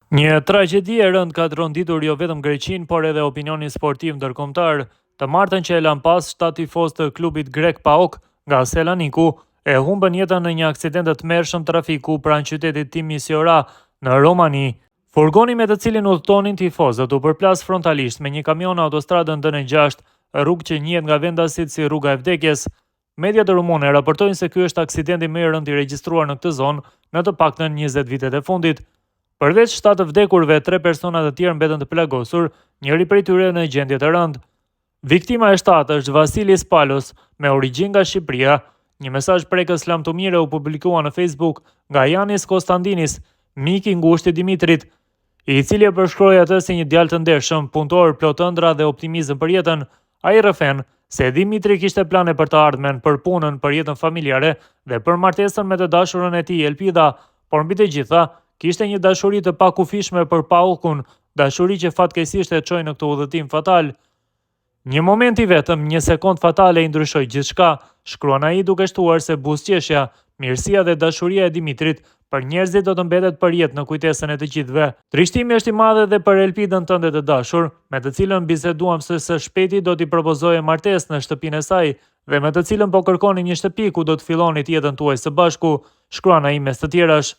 Një tragjedi e rënd ka tronditur jo vetëm Greqinë, por edhe opinionin sportiv ndërkombëtar. Të martën që e lan pas, 7 tifozë të klubit grek PAOK nga Selaniku e humbën jetën në një aksident të tmerrshëm trafiku pranë qytetit Timisiora në Romani. Furgoni me të cilin udhtonin tifozët u përplas frontalisht me një kamion në autostradën DN6, rrugë që njihet nga vendasit si rruga e vdekjes. Mediat rumane raportojnë se ky është aksidenti më i rënd i regjistruar në këtë zonë në të paktën 20 vitet e fundit. Përveç 7 vdekurve, 3 persona të tjerë mbetën të plagosur, njëri prej tyre në gjendje të rëndë. Viktima e 7 është Vasilis Palos, me origjinë nga Shqipëria. Një mesazh prekës lamtumire u publikua në Facebook nga Janis Konstantinis, mik i ngushtë i Dimitrit, i cili e përshkroi atë si një djalë të ndershëm, punëtor, plot ëndra dhe optimizëm për jetën. Ai rrëfen se Dimitri kishte plane për të ardhmen, për punën, për jetën familjare dhe për martesën me të dashurën e tij Elpida, por mbi të gjitha kishte një dashuri të pakufishme për PAOK-un, dashuri që fatkeqësisht e çoi në këtë udhëtim fatal. Një moment i vetëm, një sekond fatale i ndryshoi gjithçka, shkruan ai duke shtuar se buzëqeshja, mirësia dhe dashuria e Dimitrit për njerëzit do të mbetet për jetë në kujtesën e të gjithëve. Trishtimi është i madh edhe për Elpidën tënde të dashur, me të cilën biseduam se së shpejti do t'i propozoje martesë në shtëpinë e saj dhe me të cilën po kërkoni një shtëpi ku do të fillonit jetën tuaj së bashku, shkruan ai mes të tjerash.